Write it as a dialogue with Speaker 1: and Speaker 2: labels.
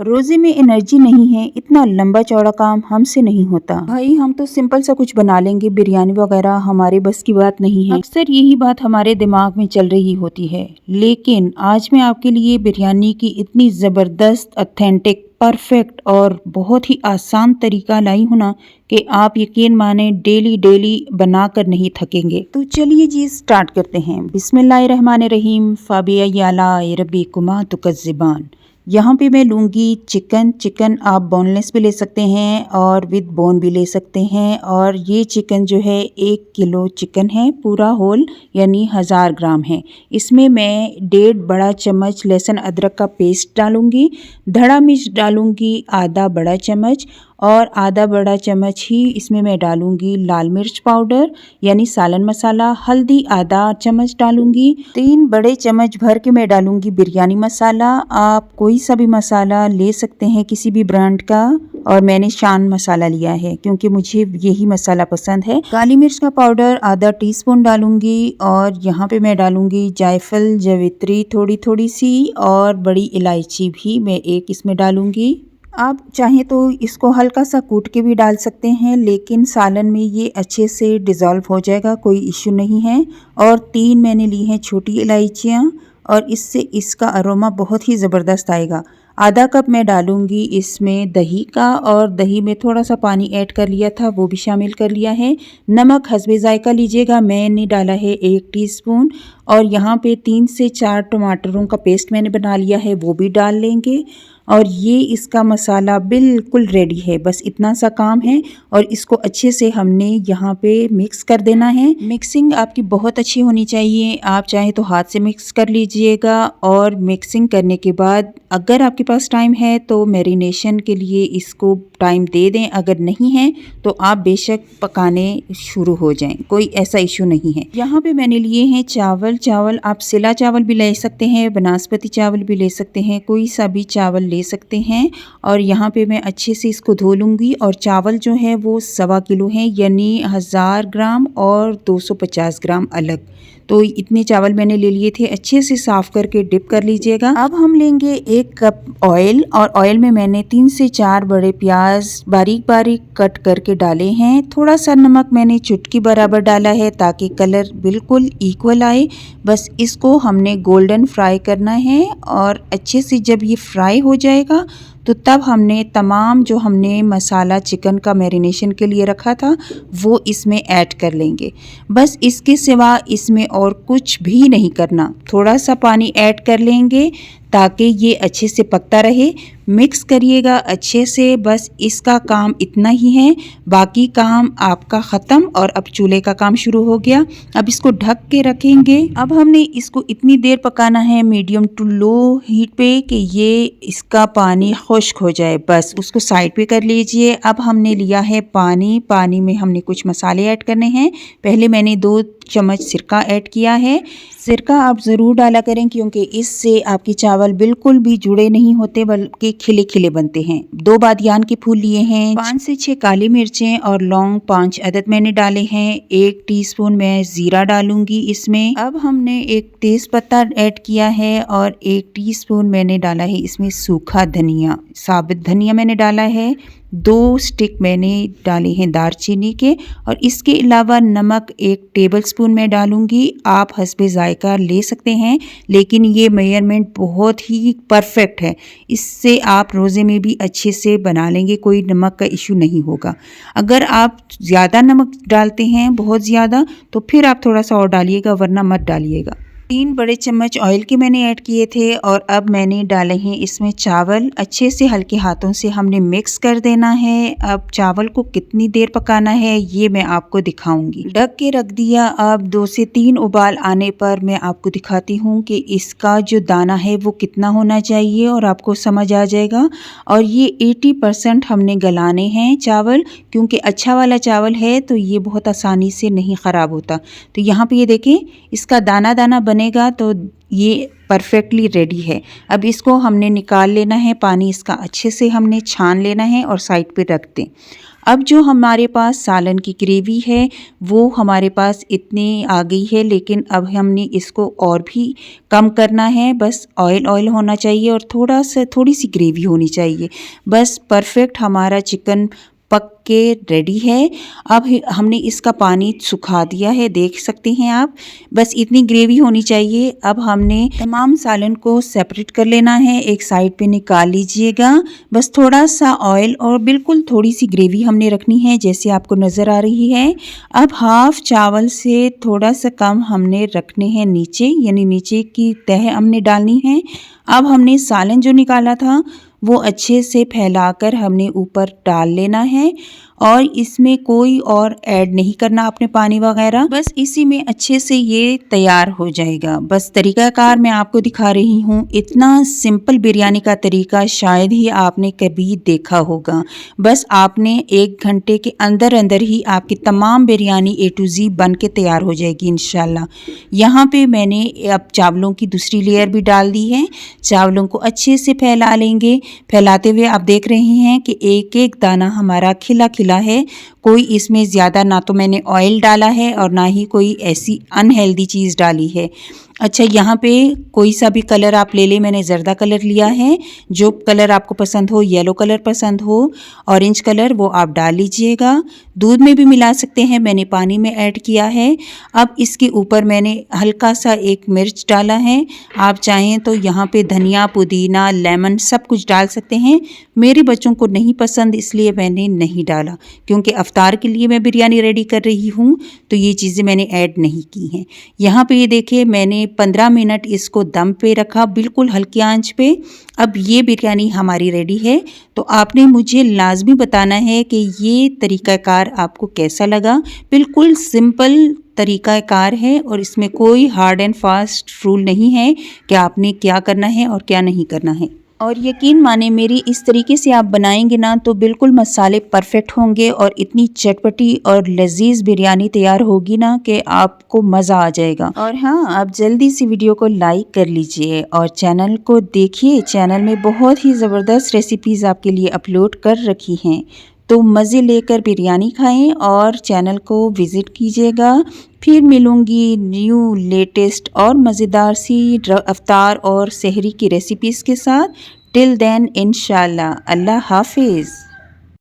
Speaker 1: रोजे में एनर्जी नहीं है, इतना लंबा चौड़ा काम हमसे नहीं होता भाई। हम तो सिंपल सा कुछ बना लेंगे, बिरयानी वगैरह हमारे बस की बात नहीं है। अक्सर यही बात हमारे दिमाग में चल रही होती है, लेकिन आज मैं आपके लिए बिरयानी की इतनी ज़बरदस्त, ऑथेंटिक, परफेक्ट और बहुत ही आसान तरीका लाई हूं ना कि आप यकीन माने डेली डेली बनाकर नहीं थकेंगे। तो चलिए जी स्टार्ट करते हैं। बिस्मिल्लाहिर्रहमानिर्रहीम। फाबिया याला रबी कुमा तुकज़िबान। यहाँ पे मैं लूँगी चिकन आप बोनलेस भी ले सकते हैं और विद बोन भी ले सकते हैं। और ये चिकन जो है 1 किलो चिकन है, पूरा होल, यानी 1000 ग्राम है। इसमें मैं 1.5 बड़ा चम्मच लहसुन अदरक का पेस्ट डालूँगी, धड़ा मिर्च डालूँगी आधा बड़ा चम्मच, और आधा बड़ा चम्मच ही इसमें मैं डालूँगी लाल मिर्च पाउडर यानी सालन मसाला। हल्दी आधा चम्मच डालूँगी। 3 बड़े चम्मच भर के मैं डालूँगी बिरयानी मसाला। आप कोई सा भी मसाला ले सकते हैं किसी भी ब्रांड का, और मैंने शान मसाला लिया है क्योंकि मुझे यही मसाला पसंद है। काली मिर्च का पाउडर आधा टीस्पून डालूँगी, और यहाँ पे मैं डालूँगी जायफल जवित्री थोड़ी थोड़ी सी, और बड़ी इलायची भी मैं 1 इसमें डालूँगी। आप चाहें तो इसको हल्का सा कूट के भी डाल सकते हैं, लेकिन सालन में ये अच्छे से डिज़ोल्व हो जाएगा, कोई इश्यू नहीं है। और 3 मैंने ली हैं छोटी इलायचियाँ, और इससे इसका अरोमा बहुत ही ज़बरदस्त आएगा। आधा कप मैं डालूँगी इसमें दही का, और दही में थोड़ा सा पानी ऐड कर लिया था, वो भी शामिल कर लिया है। नमक हस्बे ज़ायका लीजिएगा, मैंने डाला है 1 टीस्पून। और यहाँ पे 3 से 4 टमाटरों का पेस्ट मैंने बना लिया है, वो भी डाल लेंगे। और ये इसका मसाला बिल्कुल रेडी है, बस इतना सा काम है। और इसको अच्छे से हमने यहाँ पे मिक्स कर देना है। मिक्सिंग आपकी बहुत अच्छी होनी चाहिए, आप चाहें तो हाथ से मिक्स कर लीजिएगा। और मिक्सिंग करने के बाद अगर आपके पास टाइम है तो मैरिनेशन के लिए इसको टाइम दे दें, अगर नहीं है तो आप बेशक पकाने शुरू हो जाएं, कोई ऐसा इशू नहीं है। यहाँ पे मैंने लिए हैं चावल आप सिला चावल भी ले सकते हैं, बनास्पति चावल भी ले सकते हैं, कोई सा भी चावल ले सकते हैं। और यहाँ पे मैं अच्छे से इसको धो लूँगी। और चावल जो है वो 1.25 किलो है, यानी 1000 ग्राम और 250 ग्राम अलग, तो इतने चावल मैंने ले लिए थे। अच्छे से साफ करके डिप कर लीजिएगा। अब हम लेंगे 1 कप ऑयल, और ऑयल में मैंने 3 से 4 बड़े प्याज बारीक बारीक कट करके डाले हैं। थोड़ा सा नमक मैंने चुटकी बराबर डाला है ताकि कलर बिल्कुल इक्वल आए। बस इसको हमने गोल्डन फ्राई करना है, और अच्छे से जब ये फ्राई हो जाएगा तो तब हमने तमाम जो हमने मसाला चिकन का मैरिनेशन के लिए रखा था वो इसमें ऐड कर लेंगे। बस इसके सिवा इसमें और कुछ भी नहीं करना। थोड़ा सा पानी ऐड कर लेंगे ताकि ये अच्छे से पकता रहे। मिक्स करिएगा अच्छे से, बस इसका काम इतना ही है, बाकी काम आपका ख़त्म। और अब चूल्हे का काम शुरू हो गया। अब इसको ढक के रखेंगे। अब हमने इसको इतनी देर पकाना है मीडियम टू लो हीट पे कि ये इसका पानी खुश्क हो जाए, बस उसको साइड पे कर लीजिए। अब हमने लिया है पानी में हमने कुछ मसाले ऐड करने हैं। पहले मैंने 2 चम्मच सिरका ऐड किया है। सिरका आप ज़रूर डाला करें क्योंकि इससे आपके चावल बिल्कुल भी जुड़े नहीं होते, बल्कि खिले खिले बनते हैं। 2 बादियान के फूल लिए हैं, 5 से 6 काली मिर्चें और लौंग 5 अदद मैंने डाले हैं। 1 टीस्पून मैं ज़ीरा डालूंगी इसमें। अब हमने 1 तेज़ पत्ता ऐड किया है, और 1 टीस्पून मैंने डाला है इसमें सूखा धनिया, साबुत धनिया मैंने डाला है। 2 स्टिक मैंने डाले हैं दारचीनी के, और इसके अलावा नमक 1 टेबलस्पून मैं डालूंगी। आप हस्बे ज़ायका ले सकते हैं, लेकिन ये मेजरमेंट बहुत ही परफेक्ट है, इससे आप रोज़े में भी अच्छे से बना लेंगे, कोई नमक का इशू नहीं होगा। अगर आप ज़्यादा नमक डालते हैं, बहुत ज़्यादा, तो फिर आप थोड़ा सा और डालिएगा, वरना मत डालिएगा। 3 बड़े चम्मच ऑयल के मैंने ऐड किए थे, और अब मैंने डाले हैं इसमें चावल। अच्छे से हल्के हाथों से हमने मिक्स कर देना है। अब चावल को कितनी देर पकाना है ये मैं आपको दिखाऊंगी। ढक के रख दिया। अब 2 से 3 उबाल आने पर मैं आपको दिखाती हूँ कि इसका जो दाना है वो कितना होना चाहिए, और आपको समझ आ जाएगा। और ये 80% हमने गलाने हैं चावल, क्योंकि अच्छा वाला चावल है तो ये बहुत आसानी से नहीं ख़राब होता। तो यहाँ पे ये देखें, इसका दाना दाना बनेगा तो ये परफेक्टली रेडी है। अब इसको हमने निकाल लेना है, पानी इसका अच्छे से हमने छान लेना है और साइड पे रख दें। अब जो हमारे पास सालन की ग्रेवी है वो हमारे पास इतनी आ गई है, लेकिन अब हमने इसको और भी कम करना है। बस ऑयल ऑयल होना चाहिए और थोड़ी सी ग्रेवी होनी चाहिए। बस परफेक्ट हमारा चिकन पक के रेडी है। अब हमने इसका पानी सुखा दिया है, देख सकते हैं आप। बस इतनी ग्रेवी होनी चाहिए। अब हमने तमाम सालन को सेपरेट कर लेना है, एक साइड पे निकाल लीजिएगा। बस थोड़ा सा ऑयल और बिल्कुल थोड़ी सी ग्रेवी हमने रखनी है, जैसे आपको नज़र आ रही है। अब हाफ चावल से थोड़ा सा कम हमने रखने हैं नीचे, यानी नीचे की तह हमने डालनी है। अब हमने सालन जो निकाला था वो अच्छे से फैलाकर हमने ऊपर डाल लेना है और इसमें कोई और ऐड नहीं करना आपने पानी वगैरह, बस इसी में अच्छे से ये तैयार हो जाएगा। बस तरीकाकार मैं आपको दिखा रही हूँ। इतना सिंपल बिरयानी का तरीका शायद ही आपने कभी देखा होगा। बस आपने 1 घंटे के अंदर अंदर ही आपकी तमाम बिरयानी A to Z बन के तैयार हो जाएगी इंशाल्लाह। यहाँ पे मैंने अब चावलों की दूसरी लेयर भी डाल दी है। चावलों को अच्छे से फैला लेंगे। फैलाते हुए आप देख रहे हैं कि एक एक दाना हमारा खिला खिला है। कोई इसमें ज़्यादा ना तो मैंने ऑयल डाला है और ना ही कोई ऐसी अनहेल्दी चीज़ डाली है। अच्छा, यहाँ पे कोई सा भी कलर आप ले लें, मैंने जर्दा कलर लिया है। जो कलर आपको पसंद हो, येलो कलर पसंद हो, ऑरेंज कलर, वो आप डाल लीजिएगा। दूध में भी मिला सकते हैं, मैंने पानी में ऐड किया है। अब इसके ऊपर मैंने हल्का सा एक मिर्च डाला है। आप चाहें तो यहाँ पे धनिया, पुदीना, लेमन सब कुछ डाल सकते हैं। मेरे बच्चों को नहीं पसंद इसलिए मैंने नहीं डाला, क्योंकि अफ्तार के लिए मैं बिरयानी रेडी कर रही हूँ तो ये चीज़ें मैंने ऐड नहीं की हैं। यहाँ पे ये देखिए मैंने 15 मिनट इसको दम पे रखा, बिल्कुल हल्की आंच पे। अब ये बिरयानी हमारी रेडी है। तो आपने मुझे लाजमी बताना है कि ये तरीक़ाकार आपको कैसा लगा। बिल्कुल सिंपल तरीक़ाकार है और इसमें कोई हार्ड एंड फास्ट रूल नहीं है कि आपने क्या करना है और क्या नहीं करना है। और यकीन माने मेरी इस तरीके से आप बनाएंगे ना तो बिल्कुल मसाले परफेक्ट होंगे और इतनी चटपटी और लजीज बिरयानी तैयार होगी ना कि आपको मज़ा आ जाएगा। और हाँ, आप जल्दी से वीडियो को लाइक कर लीजिए और चैनल को देखिए। चैनल में बहुत ही ज़बरदस्त रेसिपीज़ आपके लिए अपलोड कर रखी हैं। तो मज़े लेकर बिरयानी खाएं और चैनल को विज़िट कीजिएगा। फिर मिलूँगी न्यू लेटेस्ट और मज़ेदार सी अफ्तार और सहरी की रेसिपीज़ के साथ। टिल देन इंशाल्लाह, अल्लाह हाफिज़।